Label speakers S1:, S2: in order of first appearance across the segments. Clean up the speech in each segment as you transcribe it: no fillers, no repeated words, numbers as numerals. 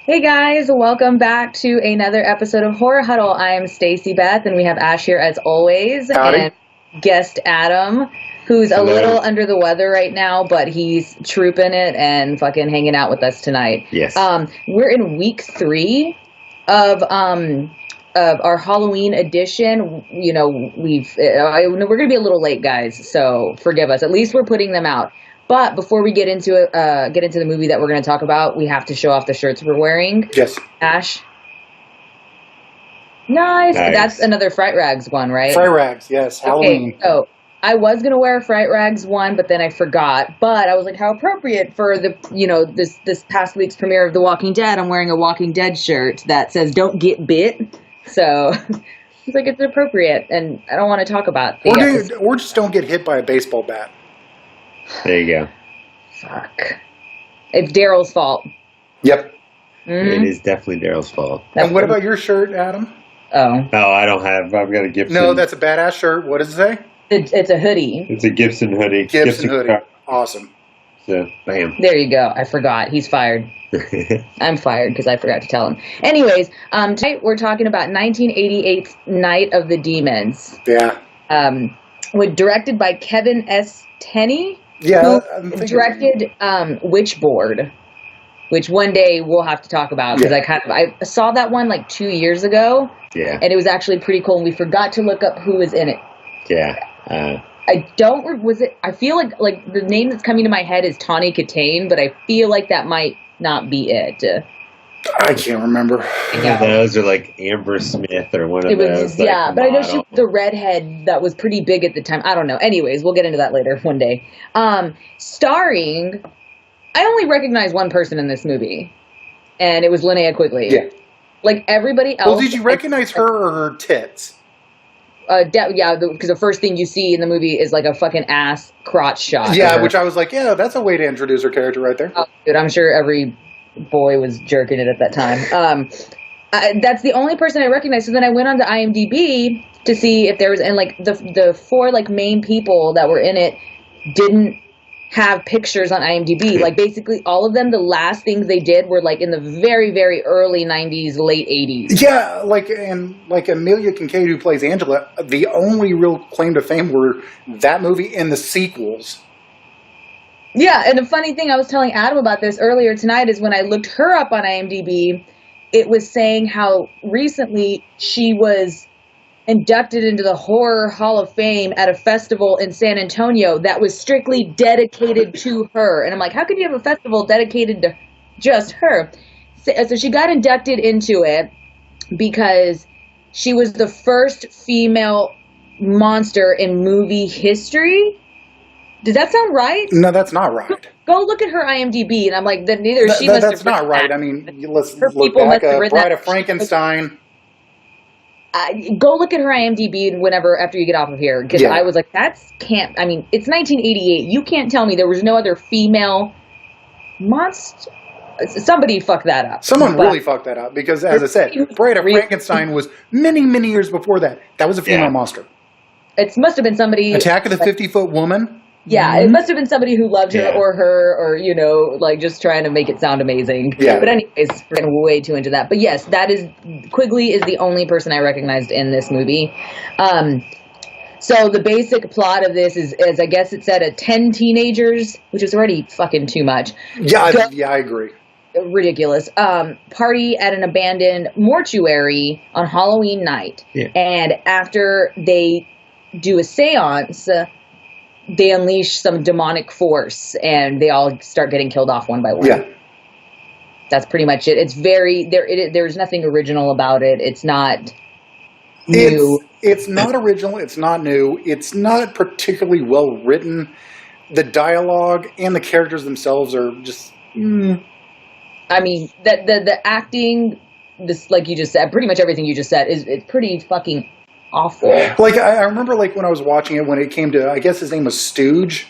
S1: Hey guys, welcome back to another episode of Horror Huddle. I am Stacy Beth, and we have Ash here as always,
S2: Howdy.
S1: and guest Adam, who's a little under the weather right now, but he's trooping it and fucking hanging out with us tonight.
S3: Yes.
S1: We're in week 3 of our Halloween edition. You know, we're gonna be a little late, guys, so forgive us. At least we're putting them out. But before we get into the movie that we're going to talk about, we have to show off the shirts we're wearing.
S2: Yes.
S1: Ash. Nice. That's another Fright Rags one, right?
S2: Fright Rags, yes. Halloween.
S1: Okay, so I was going to wear a Fright Rags one, but then I forgot. But I was like, how appropriate for this past week's premiere of The Walking Dead. I'm wearing a Walking Dead shirt that says "Don't get bit." So it's like it's appropriate, and I don't want to talk about the
S2: or just don't get hit by a baseball bat.
S3: There you go.
S1: Fuck. It's Daryl's fault.
S2: Yep.
S1: Mm-hmm.
S3: It is definitely Daryl's fault.
S2: And what about your shirt, Adam?
S1: Oh,
S3: I don't have. I've got a Gibson.
S2: No, that's a badass shirt. What does it say?
S1: It's a hoodie.
S3: It's a Gibson hoodie.
S2: Gibson hoodie. Awesome.
S3: So, bam.
S1: There you go. I forgot. He's fired. I'm fired because I forgot to tell him. Anyways, tonight we're talking about 1988's Night of the Demons.
S2: Yeah.
S1: Directed by Kevin S. Tenney.
S2: Yeah.
S1: Who directed Witchboard, which one day we'll have to talk about because I saw that one like 2 years ago.
S3: Yeah.
S1: And it was actually pretty cool. And we forgot to look up who was in it.
S3: Yeah.
S1: I feel like the name that's coming to my head is Tawny Katane, but I feel like that might not be it.
S2: I can't remember.
S1: Yeah.
S3: Those are like Amber Smith or one of those.
S1: But I know she was the redhead that was pretty big at the time. I don't know. Anyways, we'll get into that later one day. Starring, I only recognize one person in this movie, and it was Linnea Quigly.
S2: Yeah.
S1: Like everybody else.
S2: Well, did you recognize her or her tits?
S1: Because the first thing you see in the movie is like a fucking ass crotch shot.
S2: Yeah, which I was like, yeah, that's a way to introduce her character right there.
S1: Oh, dude, I'm sure every boy was jerking it at that time. That's the only person I recognized. So then I went on to IMDb to see if there was, and like the 4 like main people that were in it didn't have pictures on IMDb. Like basically all of them, the last things they did were like in the very, very early 90s, late 80s.
S2: Yeah, like Amelia Kincaid, who plays Angela, the only real claim to fame were that movie and the sequels.
S1: Yeah, and the funny thing, I was telling Adam about this earlier tonight, is when I looked her up on IMDb, it was saying how recently she was inducted into the Horror Hall of Fame at a festival in San Antonio that was strictly dedicated to her. And I'm like, how could you have a festival dedicated to just her? So she got inducted into it because she was the first female monster in movie history. Does that sound right?
S2: No, that's not right.
S1: Go look at her IMDb, and I'm like, then neither she must have.
S2: That's not right. I mean, let's
S1: Her
S2: look
S1: people
S2: back.
S1: must have written
S2: Bride
S1: that.
S2: of Frankenstein.
S1: Go look at her IMDb whenever after you get off of here, because I was like, I mean, it's 1988. You can't tell me there was no other female monster. Somebody fucked that up.
S2: Someone really fucked that up because, as I said, Bride of Frankenstein was many, many years before that. That was a female monster.
S1: It must have been somebody.
S2: Attack of the 50-Foot Woman.
S1: Yeah, it must have been somebody who loved her or like just trying to make it sound amazing.
S2: Yeah.
S1: But anyways, we're getting way too into that. But yes, Quigley is the only person I recognized in this movie. So the basic plot of this is I guess it said 10 teenagers, which is already fucking too much.
S2: Yeah, I agree.
S1: Ridiculous. Party at an abandoned mortuary on Halloween night.
S3: Yeah.
S1: And after they do a seance, they unleash some demonic force, and they all start getting killed off one by one.
S2: Yeah.
S1: That's pretty much it. It's there's nothing original about it. It's not new.
S2: It's not original. It's not new. It's not particularly well written. The dialogue and the characters themselves are just...
S1: I mean, the acting, this, like you just said, pretty much everything you just said, it's pretty fucking awful.
S2: Like, I remember, like, when I was watching it, when it came to, I guess his name was Stooge.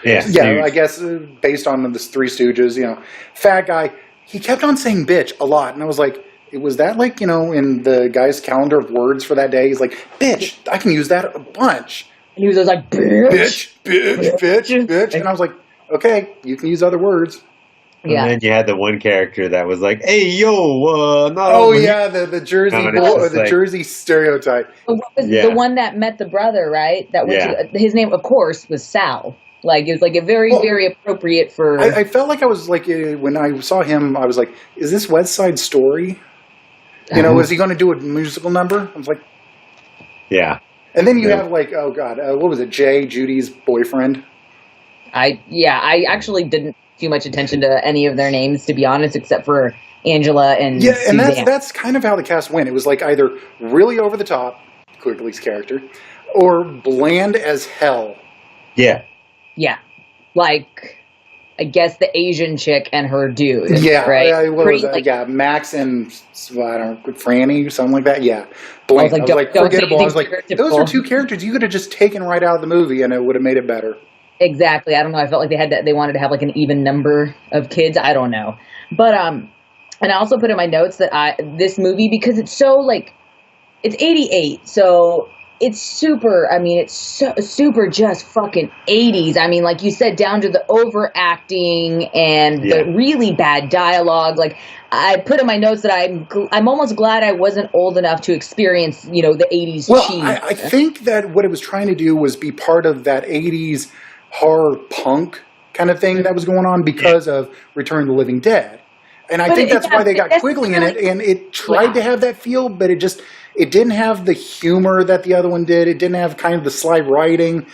S3: Yeah,
S2: Stooge. I guess based on the Three Stooges, fat guy. He kept on saying bitch a lot. And I was like, was that like, in the guy's calendar of words for that day? He's like, bitch, I can use that a bunch.
S1: And he was always like, bitch.
S2: Bitch. And I was like, okay, you can use other words.
S3: And then you had the one character that was like, "Hey, yo, not
S2: Oh
S3: over
S2: yeah, the Jersey
S3: No, and it's
S2: boy,
S3: just
S2: the
S3: like-
S2: Jersey stereotype.
S1: What was
S3: Yeah.
S1: the one that met the brother, right? That went
S3: Yeah.
S1: to his name, of course, was Sal. Like, it was like a very,
S2: Well,
S1: very appropriate for.
S2: I felt like I was like when I saw him, I was like, "Is this West Side Story? You know, is he going to do a musical number?" I was like,
S3: Yeah.
S2: and then you
S3: Yeah.
S2: have like, oh god, what was it? Jay, Judy's boyfriend.
S1: I actually didn't pay much attention to any of their names, to be honest, except for Angela and
S2: Yeah, and
S1: Suzanne.
S2: that's kind of how the cast went. It was like either really over the top, Quigley's character, or bland as hell.
S3: Yeah.
S1: Yeah, like I guess the Asian chick and her dude.
S2: Yeah,
S1: right.
S2: what
S1: Pretty,
S2: was that?
S1: like,
S2: Yeah, Max and I don't know, Franny or something like that. Yeah,
S1: I was
S2: bland.
S1: like,
S2: I was
S1: don't
S2: like
S1: say
S2: forgettable. I was
S1: anything
S2: like, those are
S1: stereotypical.
S2: two characters you could have just taken right out of the movie, and it would have made it better.
S1: Exactly. I don't know. I felt like they wanted to have like an even number of kids. I don't know. But and I also put in my notes that this movie, because it's so like it's 88, so it's super, I mean, it's so, super just fucking 80s. I mean, like you said, down to the overacting and the really bad dialogue. Like I put in my notes that I'm almost glad I wasn't old enough to experience, you know, the 80s
S2: Well,
S1: cheese.
S2: I think that what it was trying to do was be part of that 80s horror punk kind of thing that was going on because of Return of the Living Dead. And I think that's why they got Quigley in it, and it tried to have that feel, but it didn't have the humor that the other one did. It didn't have kind of the sly writing,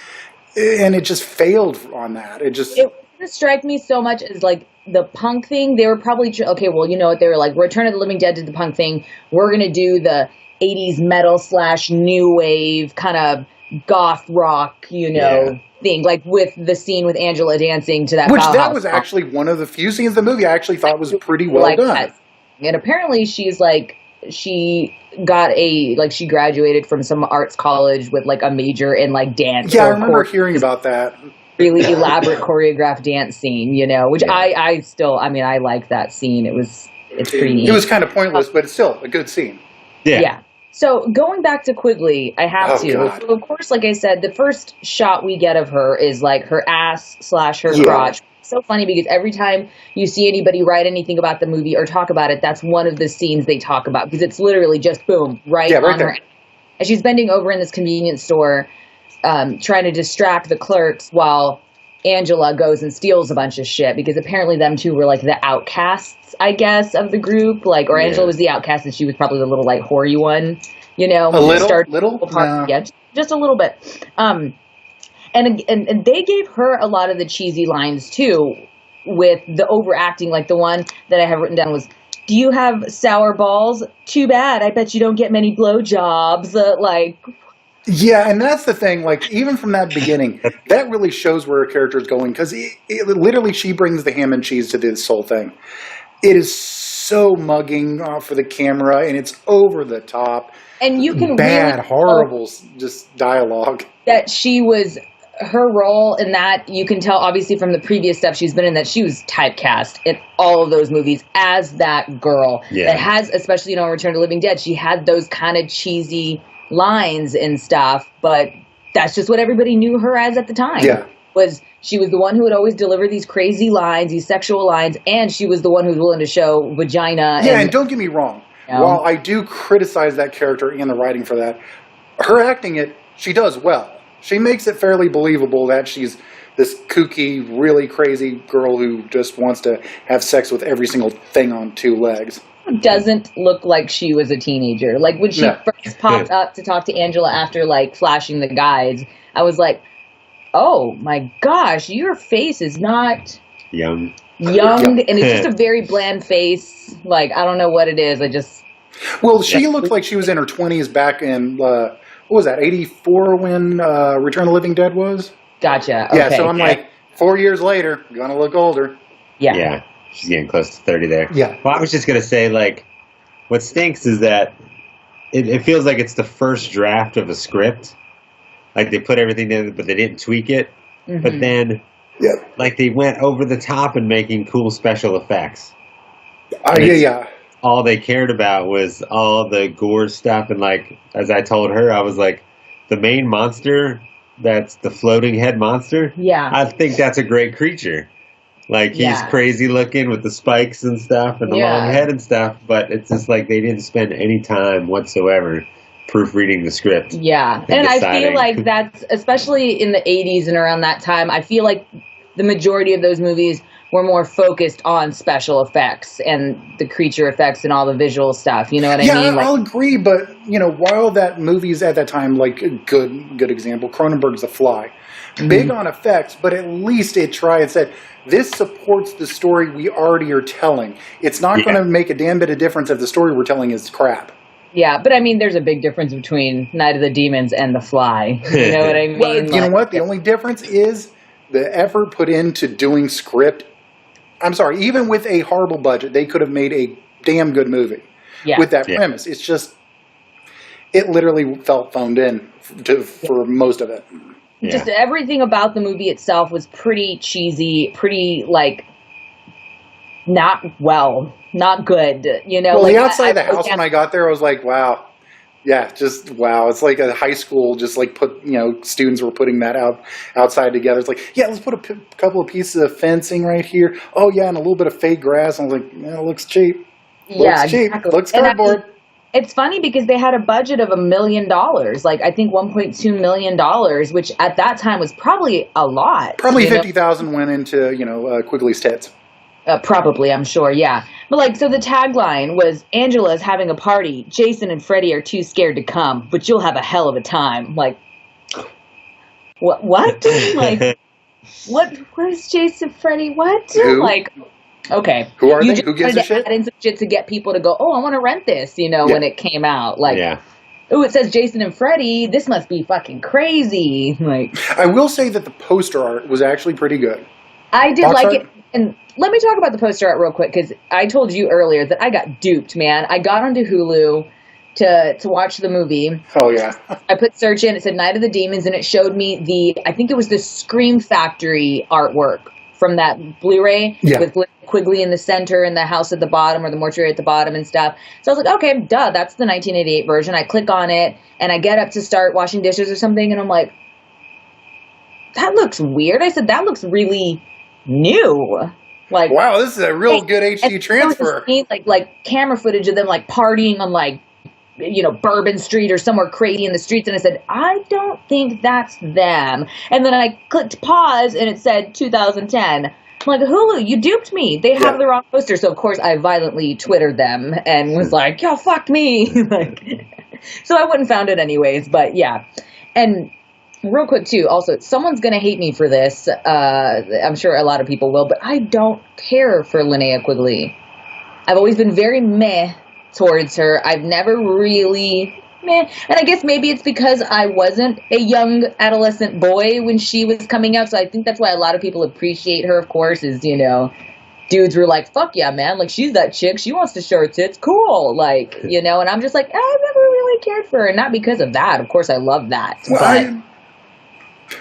S2: and it just failed on that. It didn't
S1: strike me so much as like the punk thing. They were probably okay. Well, you know what, they were like, Return of the Living Dead did the punk thing. We're gonna do the 80s metal / new wave kind of goth rock, you know, thing, like with the scene with Angela dancing to that.
S2: Which
S1: Bauhaus
S2: that was
S1: song.
S2: actually one of the few scenes of the movie I actually thought was pretty well
S1: like
S2: done.
S1: that. And apparently she's like, she got she graduated from some arts college with like a major in like dance.
S2: Yeah, I remember hearing about that.
S1: Really elaborate choreographed dance scene, you know, which I still, I mean, I like that scene. It's pretty neat.
S2: It was kind of pointless, but it's still a good scene.
S1: Yeah. So going back to Quigley, I have to.
S2: God.
S1: So of course, like I said, the first shot we get of her is like her ass / her crotch. It's so funny because every time you see anybody write anything about the movie or talk about it, that's one of the scenes they talk about, because it's literally just boom, right on
S2: there.
S1: her. And she's bending over in this convenience store, trying to distract the clerks while Angela goes and steals a bunch of shit, because apparently them two were like the outcasts, I guess, of the group. Like, or Angela was the outcast and she was probably the little like hoary one, you know.
S2: A little? No.
S1: Yeah, just a little bit. And they gave her a lot of the cheesy lines too, with the overacting. Like the one that I have written down was, "Do you have sour balls? Too bad. I bet you don't get many blowjobs."
S2: Yeah, and that's the thing. Like, even from that beginning, that really shows where a character is going, because literally she brings the ham and cheese to this whole thing. It is so mugging for the camera, and it's over the top.
S1: And you can
S2: bad,
S1: really
S2: horrible, just dialogue.
S1: That she was, her role in that, you can tell obviously from the previous stuff she's been in, that she was typecast in all of those movies as that girl.
S3: Yeah.
S1: That has, especially, you know, in Return of the Living Dead, she had those kind of cheesy lines and stuff, but that's just what everybody knew her as at the time.
S2: Yeah.
S1: She was the one who would always deliver these crazy lines, these sexual lines, and she was the one who was willing to show vagina.
S2: Yeah, and don't get me wrong. While I do criticize that character and the writing for that, her acting it, she does well. She makes it fairly believable that she's this kooky, really crazy girl who just wants to have sex with every single thing on two legs.
S1: Doesn't look like she was a teenager. Like when she first popped up to talk to Angela after like flashing the guides, I was like, oh my gosh, your face is not
S3: young,
S1: and it's just a very bland face. Like, I don't know what it is.
S2: Well, she looked like she was in her 20s back in what was that, 84 when Return of the Living Dead was?
S1: Gotcha.
S2: Yeah,
S1: okay.
S2: so I'm like, 4 years later, gonna look older.
S3: Yeah. She's getting close to 30 there.
S2: Yeah.
S3: Well, I was just going to say, like, what stinks is that it feels like it's the first draft of a script. Like, they put everything in, but they didn't tweak it. Mm-hmm. But then, like, they went over the top in making cool special effects. All they cared about was all the gore stuff. And, like, as I told her, I was like, the main monster, that's the floating head monster.
S1: Yeah.
S3: I think that's a great creature. Like, he's crazy looking with the spikes and stuff and the long head and stuff, but it's just like they didn't spend any time whatsoever proofreading the script.
S1: Yeah, and I feel like that's, especially in the 80s and around that time, I feel like the majority of those movies were more focused on special effects and the creature effects and all the visual stuff. You know what I mean?
S2: Yeah, I'll agree, but, while that movie's at that time, like, a good example, Cronenberg's The Fly. Big on effects, but at least it tried and said, this supports the story we already are telling. It's not going to make a damn bit of difference if the story we're telling is crap.
S1: Yeah, but I mean, there's a big difference between Night of the Demons and The Fly. You know what I mean?
S2: Well, you know what? The only difference is the effort put into doing script. I'm sorry, even with a horrible budget, they could have made a damn good movie with that premise. It's just, it literally felt phoned in for most of it.
S1: Yeah. Just everything about the movie itself was pretty cheesy, pretty, like, not good,
S2: Well, the outside of the house, when I got there, I was like, wow. Yeah, just wow. It's like a high school, just like students were putting that outside together. It's like, yeah, let's put a couple of pieces of fencing right here. Oh, yeah, and a little bit of fake grass. I was like, yeah, it looks cheap.
S1: Exactly.
S2: Looks cardboard.
S1: It's funny because they had a budget of $1 million, like I think $1.2 million, which at that time was probably a lot.
S2: Probably 50,000 went into, Quigley's tits.
S1: Probably, I'm sure, yeah. But, so the tagline was, Angela's having a party. Jason and Freddie are too scared to come, but you'll have a hell of a time. Like, what? Like, where's Jason, Freddie? What?
S2: Who?
S1: Like, okay.
S2: Who are they? Who gives a shit?
S1: Add in some shit to get people to go, oh, I want to rent this, when it came out. Like, oh, it says Jason and Freddie. This must be fucking crazy. Like,
S2: I will say that the poster art was actually pretty good.
S1: I did like it. And let me talk about the poster art real quick, because I told you earlier that I got duped, man. I got onto Hulu to watch the movie.
S2: Oh, yeah.
S1: I put search in. It said Night of the Demons, and it showed me I think it was the Scream Factory artwork from that Blu-ray with Linnea Quigly in the center and the house at the bottom, or the mortuary at the bottom and stuff. So I was like, okay, duh, that's the 1988 version. I click on it, and I get up to start washing dishes or something, and I'm like, that looks weird. I said, that looks really new. Like,
S2: wow, this is a real good HD transfer.
S1: Like camera footage of them like partying on Bourbon Street or somewhere crazy in the streets, and I said, I don't think that's them. And then I clicked pause, and it said 2010. I'm like, Hulu, you duped me. They have the wrong poster. So of course I violently Twittered them and was like, yo, fuck me. So I went and found it anyways. But yeah, and. Real quick, too, also, someone's going to hate me for this. I'm sure a lot of people will, but I don't care for Linnea Quigly. I've always been very meh towards her. I've never really meh. And I guess maybe it's because I wasn't a young adolescent boy when she was coming out, so I think that's why a lot of people appreciate her, of course, is, dudes were like, fuck yeah, man, like, she's that chick, she wants to show her tits, cool, like, and I'm just like, I've never really cared for her, not because of that. Of course, I love that,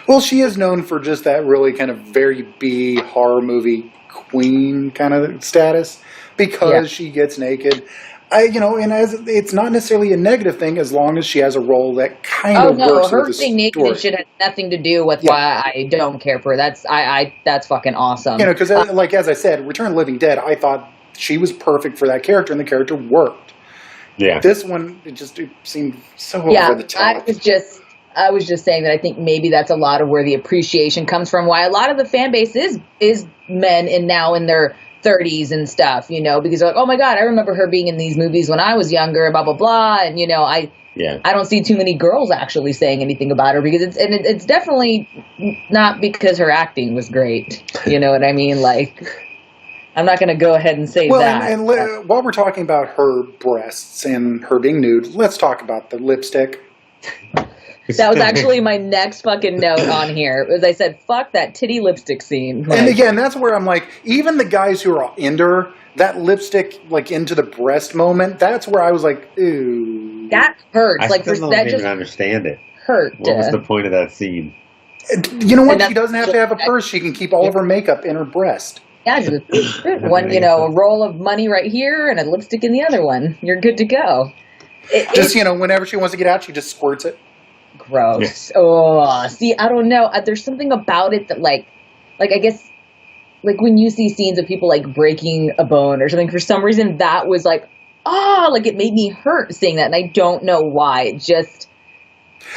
S2: Well, she is known for just that really kind of very B horror movie queen kind of status because she gets naked. It's not necessarily a negative thing as long as she has a role that kind of works with the story. Her being naked should have
S1: nothing to do with why I don't care for her. That's fucking awesome.
S2: Because as I said, Return of the Living Dead, I thought she was perfect for that character, and the character worked. Yeah. This one, it seemed so over the top.
S1: I was just saying that I think maybe that's a lot of where the appreciation comes from. Why a lot of the fan base is men and now in their 30s and stuff, because they're like, oh my God, I remember her being in these movies when I was younger, blah, blah, blah. And, I don't see too many girls actually saying anything about her because it's definitely not because her acting was great. You know what I mean? Like, I'm not going to go ahead and say that.
S2: And while we're talking about her breasts and her being nude, let's talk about the lipstick.
S1: That was actually my next fucking note on here. As I said, fuck that titty lipstick scene.
S2: And again, that's where I'm like, even the guys who are into her, that lipstick, into the breast moment, that's where I was like, ooh.
S1: That hurts.
S3: I still don't even understand it.
S1: Hurt.
S3: What was the point of that scene?
S2: You know what? She doesn't have to have a purse. She can keep all of her makeup in her breast.
S1: Yeah, just one, a roll of money right here and a lipstick in the other one. You're good to go.
S2: Whenever she wants to get out, she just squirts it.
S1: Gross. Yeah. Oh, see, I don't know. There's something about it that, I guess like when you see scenes of people like breaking a bone or something, for some reason that was like, like it made me hurt seeing that, and I don't know why. It just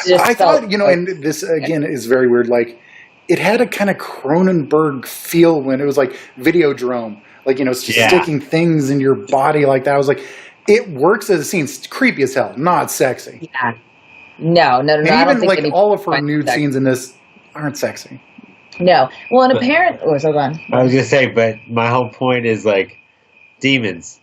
S2: I thought, and this again is very weird, like it had a kind of Cronenberg feel when it was like Videodrome, like, sticking things in your body like that. I was like, it works as a scene. It's creepy as hell, not sexy.
S1: Yeah. No.
S2: And even like all of her nude scenes in this aren't sexy.
S1: No. Well, and hold on.
S3: I was gonna say, but my whole point is like demons.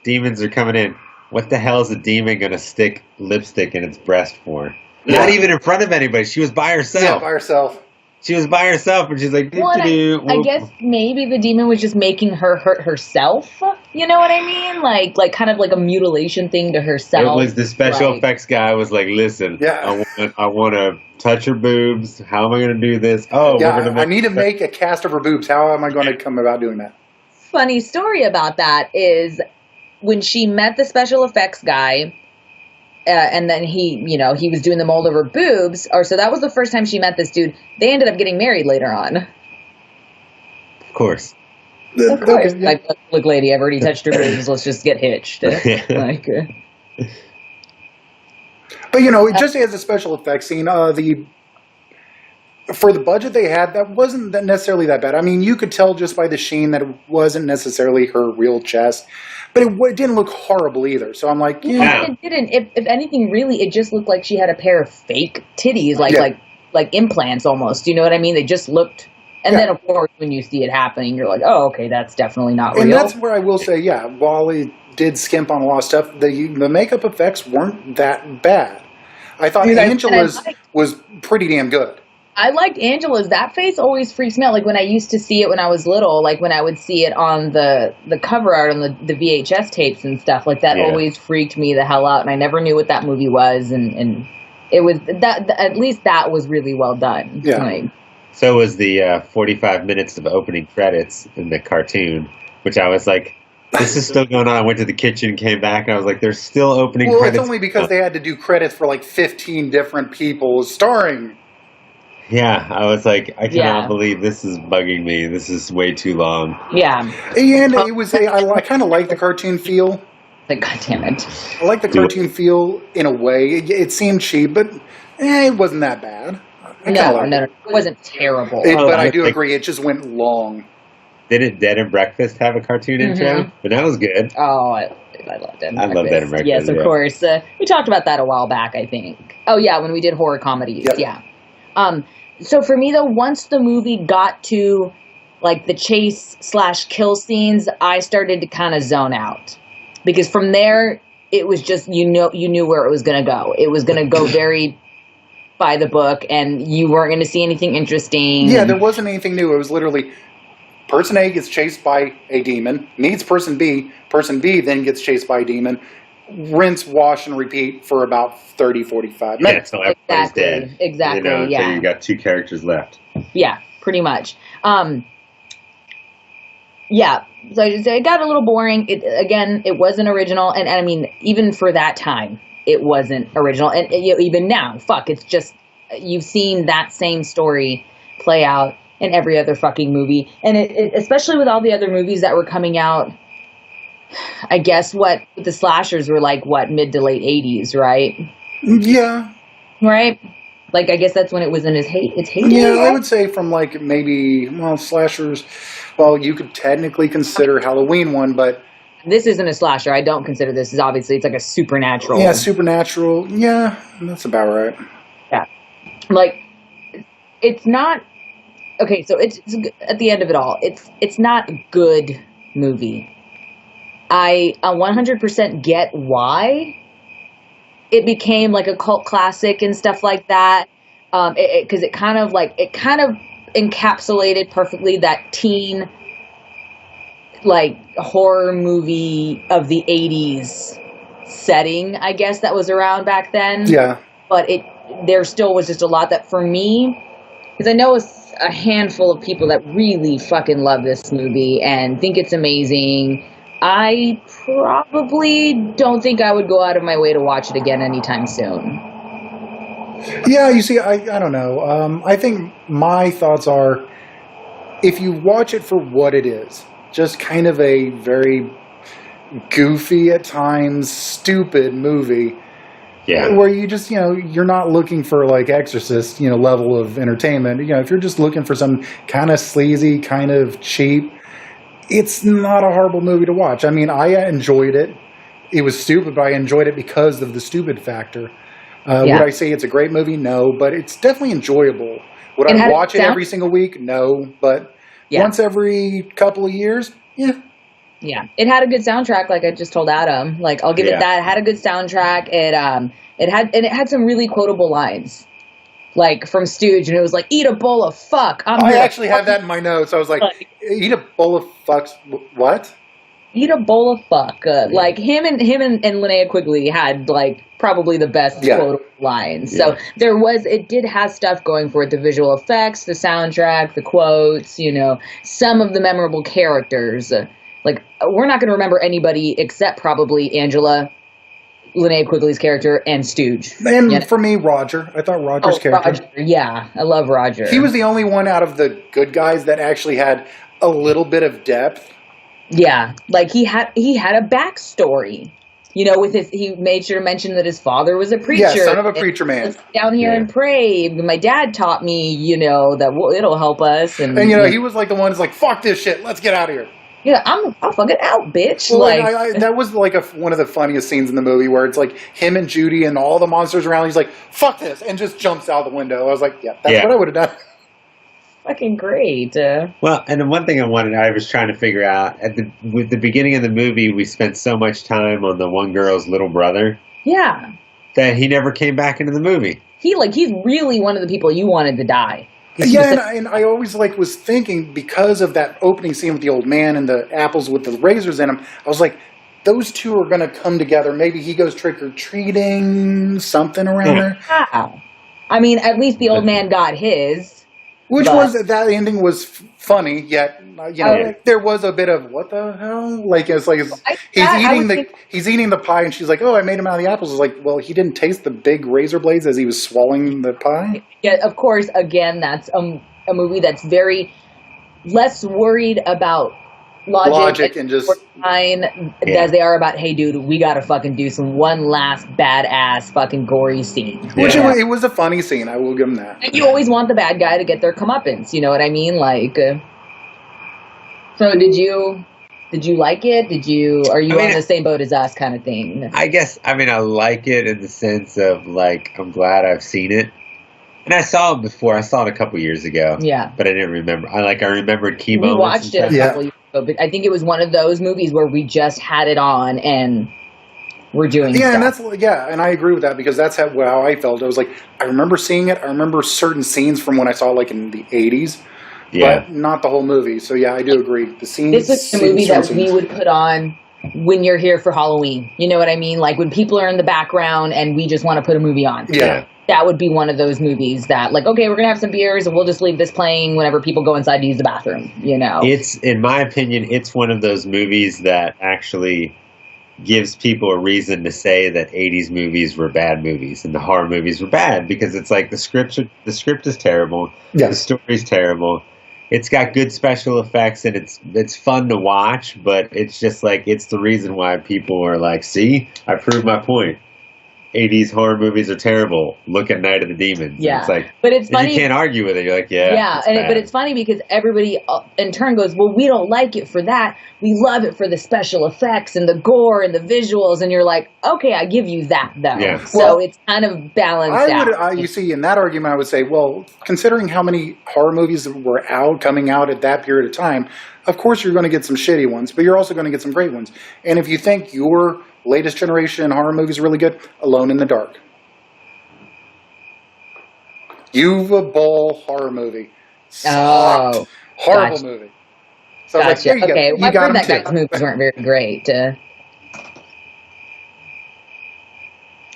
S3: Demons are coming in. What the hell is a demon gonna stick lipstick in its breast for? Yeah. Not even in front of anybody. She was by herself.
S2: Yeah, by herself.
S3: She was by herself, and she's like,
S1: I guess maybe the demon was just making her hurt herself. You know what I mean? Like kind of like a mutilation thing to herself.
S3: It was the special effects guy was like, listen, I want to touch her boobs. How am I going to do this?
S2: I need to make a cast of her boobs. How am I going to come about doing that?
S1: Funny story about that is when she met the special effects guy, and then he was doing the mold of her boobs, so that was the first time she met this dude. They ended up getting married later on.
S3: Of course.
S1: Okay, yeah. Like, look, lady, I've already touched her boobs. Let's just get hitched.
S2: But just as a special effects scene, for the budget they had, that wasn't necessarily that bad. I mean, you could tell just by the sheen that it wasn't necessarily her real chest, but it didn't look horrible either. So I'm like,
S1: it didn't. If anything, really, it just looked like she had a pair of fake titties, like implants almost. You know what I mean? They just looked. And then, of course, when you see it happening, you're like, oh, okay, that's definitely not real.
S2: And that's where I will say, while it did skimp on a lot of stuff, the makeup effects weren't that bad. I thought Angela's was pretty damn good.
S1: I liked Angela's. That face always freaks me out. Like when I used to see it when I was little, like when I would see it on the cover art on the VHS tapes and stuff, like that always freaked me the hell out. And I never knew what that movie was. And it was at least that was really well done.
S2: Yeah.
S3: So was the 45 minutes of opening credits in the cartoon, which I was like, this is still going on. I went to the kitchen, came back, and I was like, there's still opening credits.
S2: Well, it's only because they had to do credits for like 15 different people starring.
S3: Yeah, I was like, I cannot believe this is bugging me. This is way too long.
S1: Yeah.
S2: And it was, I kind of like the cartoon feel.
S1: God damn it.
S2: I like the cartoon feel in a way. It seemed cheap, but it wasn't that bad.
S1: No, it wasn't terrible.
S2: But I do agree, it just went long.
S3: Didn't Dead and Breakfast have a cartoon intro? But that was good.
S1: Oh, I love Dead and Breakfast.
S3: I love Dead and Breakfast.
S1: Yes, of course. We talked about that a while back, I think. Oh, yeah, when we did horror comedies. Yep. Yeah. So for me, though, once the movie got to, like, the chase/kill scenes, I started to kind of zone out. Because from there, it was just, you knew where it was going to go. It was going to go very by the book, and you weren't going to see anything interesting.
S2: Yeah, there wasn't anything new. It was literally, person A gets chased by a demon, meets person B then gets chased by a demon, rinse, wash, and repeat for about 30, 45 minutes.
S3: Yeah, so everybody's dead.
S1: Exactly,
S3: So you got two characters left.
S1: Yeah, pretty much. Yeah, so it got a little boring. It wasn't original, and I mean, even for that time, it wasn't original. And even now, it's just, you've seen that same story play out in every other fucking movie. And it especially with all the other movies that were coming out, I guess the slashers were like, mid to late 80s, right?
S2: Yeah.
S1: Right? Like, I guess that's when it was in its heyday.
S2: Yeah, right? I would say from like slashers, you could technically consider Halloween one, but
S1: this isn't a slasher. I don't consider this. Obviously, it's like a supernatural.
S2: Yeah, supernatural. Yeah, that's about right.
S1: Yeah. Like, it's not... Okay, so it's at the end of it all, it's not a good movie. I 100% get why it became like a cult classic and stuff like that. Because it kind of encapsulated perfectly that teen, like, horror movie of the 80s setting, I guess, that was around back then.
S2: Yeah.
S1: But there still was just a lot that, for me, because I know it's a handful of people that really fucking love this movie and think it's amazing. I probably don't think I would go out of my way to watch it again anytime soon.
S2: Yeah, you see, I don't know. I think my thoughts are, if you watch it for what it is, just kind of a very goofy at times, stupid movie.
S3: Yeah.
S2: Where you just, you're not looking for like Exorcist, level of entertainment. If you're just looking for some kind of sleazy, kind of cheap, it's not a horrible movie to watch. I mean, I enjoyed it. It was stupid, but I enjoyed it because of the stupid factor. Would I say it's a great movie? No, but it's definitely enjoyable. Would I watch it every single week? No, but once every couple of years, yeah.
S1: Yeah, it had a good soundtrack, like I just told Adam. Like, I'll give it that. It had a good soundtrack. It had some really quotable lines, like from Stooge, and it was like, "Eat a bowl of fuck."
S2: I actually have that in my notes. I was like, "Eat a bowl of fucks." What?
S1: Eat a bowl of fuck. Like him and Linnea Quigly had like probably the best quotable lines. So it did have stuff going for it: the visual effects, the soundtrack, the quotes. Some of the memorable characters. Like, we're not going to remember anybody except probably Angela, Linnea Quigley's character, and Stooge.
S2: And for me, Roger. I thought Roger's character.
S1: Roger. Yeah, I love Roger.
S2: He was the only one out of the good guys that actually had a little bit of depth.
S1: Yeah, like he had a backstory. He made sure to mention that his father was a preacher.
S2: Yeah, son of a preacher man.
S1: Let's get down here and pray. My dad taught me, that it'll help us. And
S2: he was like the one who's like, "Fuck this shit, let's get out of here."
S1: Yeah, I'm fucking out, bitch.
S2: Well, that was like one of the funniest scenes in the movie where it's like him and Judy and all the monsters around. He's like, "Fuck this," and just jumps out the window. I was like, "Yeah, that's what I would have done."
S1: Fucking great.
S3: Well, and the one thing I was trying to figure out with the beginning of the movie, we spent so much time on the one girl's little brother.
S1: Yeah.
S3: That he never came back into the movie.
S1: He's really one of the people you wanted to die.
S2: And I always was thinking, because of that opening scene with the old man and the apples with the razors in them, I was like, those two are going to come together. Maybe he goes trick-or-treating, something around there.
S1: Wow. I mean, at least the old man got his.
S2: That ending was funny, yet, there was a bit of, what the hell? Like, it's like, he's eating the pie, and she's like, "Oh, I made him out of the apples." It's like, well, he didn't taste the big razor blades as he was swallowing the pie?
S1: Yeah, of course, again, that's a movie that's very less worried about logic and just as they are about, hey, dude, we gotta fucking do one last badass fucking gory scene.
S2: Which it was a funny scene, I will give him that.
S1: And you always want the bad guy to get their comeuppance, you know what I mean? Like, so did you like it? Are you on the same boat as us kind of thing?
S3: I guess, I like it in the sense of, like, I'm glad I've seen it. And I saw it before. I saw it a couple years ago.
S1: Yeah.
S3: But I didn't remember. I remembered key moments.
S1: We watched it a couple years ago, but I think it was one of those movies where we just had it on and we're doing stuff.
S2: And I agree with that, because that's how I felt. I was like, I remember seeing it. I remember certain scenes from when I saw it, like, in the 80s. Yeah. But not the whole movie. So, yeah, I do agree. The scenes.
S1: This is a movie that we would put on when you're here for Halloween. You know what I mean? Like, when people are in the background and we just want to put a movie on.
S2: Yeah.
S1: That would be one of those movies that, like, okay, we're going to have some beers and we'll just leave this playing whenever people go inside to use the bathroom,
S3: It's, in my opinion, it's one of those movies that actually gives people a reason to say that 80s movies were bad movies and the horror movies were bad, because it's like the script is terrible, the story's terrible, it's got good special effects, and it's fun to watch, but it's just like, it's the reason why people are like, see, I proved my point. 80s horror movies are terrible. Look at Night of the Demons.
S1: Yeah.
S3: It's like,
S1: but it's funny.
S3: You can't argue with it. You're like,
S1: but it's funny because everybody in turn goes, well, we don't like it for that. We love it for the special effects and the gore and the visuals. And you're like, okay, I give you that though. Yeah. So it's kind of balanced out.
S2: You see, in that argument, I would say, well, considering how many horror movies were coming out at that period of time, of course you're going to get some shitty ones, but you're also going to get some great ones. And if you think your latest generation horror movies are really good, Alone in the Dark. Uva Ball horror movie. Sucked. Horrible movie. So I was like,
S1: okay, I've heard that guy's movies weren't very great.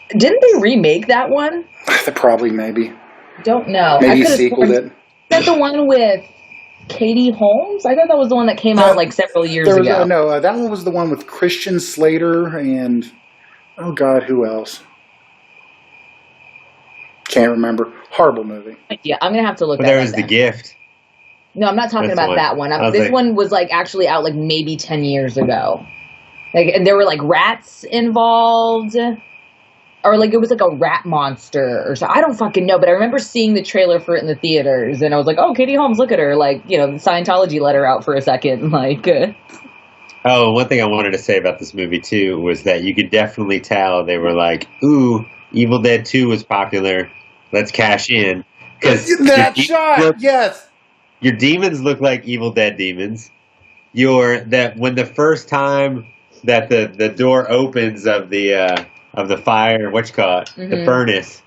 S1: Didn't they remake that one?
S2: Probably, maybe.
S1: Don't know.
S2: Maybe sequeled it.
S1: Is that the one with Katie Holmes? I thought that was the one that came out like several years ago.
S2: No, that one was the one with Christian Slater and, oh God, who else? Can't remember. Horrible movie.
S1: Yeah, I'm going to have to look at it.
S3: There was The Gift.
S1: No, I'm not talking
S3: That's the
S1: about
S3: one.
S1: that one.
S3: I was
S1: This
S3: like-
S1: one was like actually out like maybe 10 years ago. Like, and there were like rats involved, or like it was like a rat monster or so. I don't fucking know, but I remember seeing the trailer for it in the theaters, and I was like, "Oh, Katie Holmes, look at her!" Like, you know, Scientology let her out for a second. Like,
S3: Oh, one thing I wanted to say about this movie too was that you could definitely tell they were like, "Ooh, Evil Dead 2 was popular. Let's cash in." Because
S2: That shot, yes.
S3: your demons look like Evil Dead demons. When the first time that the door opens of the fire, the furnace,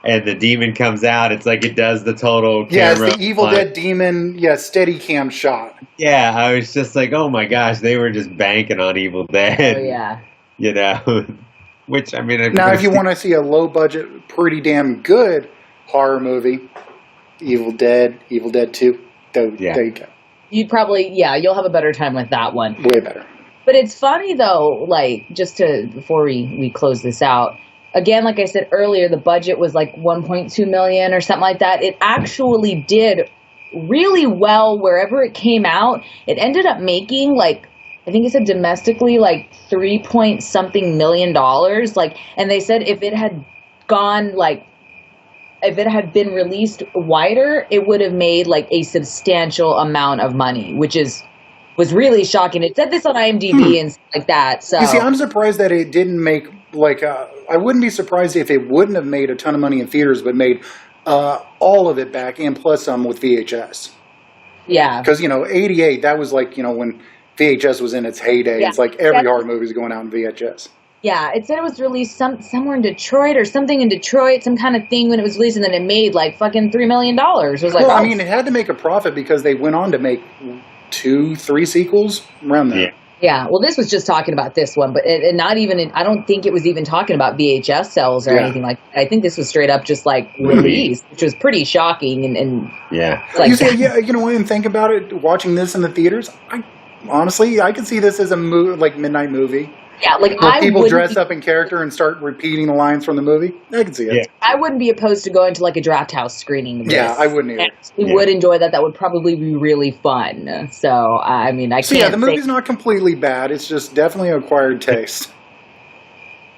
S3: and the demon comes out, it's like it does the total camera.
S2: Yes, the Evil Dead demon, steady cam shot.
S3: Yeah, I was just like, oh my gosh, they were just banking on Evil Dead.
S1: oh yeah,
S3: You know, which I mean.
S2: Now, if you want to see a low budget, pretty damn good horror movie, Evil Dead 2, there you go.
S1: you'd probably you'll have a better time with that one.
S2: Way better.
S1: But it's funny though, like before we close this out, again, like I said earlier, the budget was like 1.2 million or something like that. It actually did really well wherever it came out. It ended up making like, I think it said domestically like 3 point something million dollars. Like, and they said if it had been released wider, it would have made like a substantial amount of money, which was really shocking. It said this on IMDb and stuff like that. So
S2: You see, I'm surprised that it didn't make, I wouldn't be surprised if it wouldn't have made a ton of money in theaters, but made all of it back and plus some with VHS.
S1: yeah.
S2: Because, 88, that was like, when VHS was in its heyday.
S1: Yeah.
S2: It's like every horror movie is going out in VHS.
S1: Yeah, it said it was released somewhere in Detroit or something in Detroit, some kind of thing when it was released, and then it made like fucking $3 million. It was like,
S2: Well, I mean, it had to make a profit because they went on to make 2-3 sequels around there.
S1: Yeah, well, this was just talking about this one, but not even, I don't think it was even talking about VHS sales or anything like that. I think this was straight up just like released, which was pretty shocking. And it's like,
S2: You say, and think about it, watching this in the theaters, honestly, I could see this as a midnight movie.
S1: yeah, like
S2: Where people dress up in character and start repeating the lines from the movie. I can see it.
S3: Yeah.
S1: I wouldn't be opposed to going to like a draft house screening of this.
S2: Yeah, I wouldn't either.
S1: We would enjoy that. That would probably be really fun. So, I mean, I can't
S2: So, the movie's
S1: say...
S2: not completely bad. It's just definitely an acquired taste.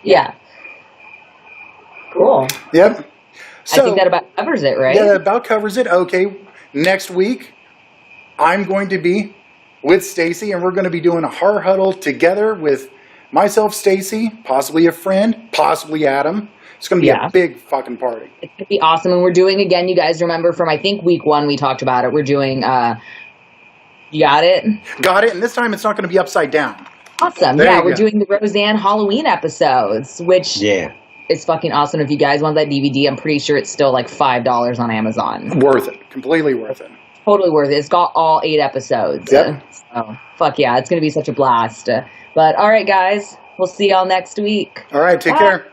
S1: Yeah. Cool.
S2: Yep. So,
S1: I think that about covers it, right?
S2: Yeah, that about covers it. Okay, next week, I'm going to be with Stacy, and we're going to be doing a horror huddle together with myself, Stacy, possibly a friend, possibly Adam. It's going to be a big fucking party.
S1: It's going to be awesome. And we're doing, again, you guys remember from, I think, week 1 we talked about it. We're doing, you got it?
S2: Got it, and this time it's not going to be upside down.
S1: Awesome. We're doing the Roseanne Halloween episodes, which is fucking awesome. If you guys want that DVD, I'm pretty sure it's still like $5 on Amazon.
S2: Worth it. Completely worth it.
S1: Totally worth it. It's got all 8 episodes.
S2: Yep.
S1: So, fuck yeah. It's going to be such a blast. But, all right, guys. We'll see y'all next week.
S2: All right, take care.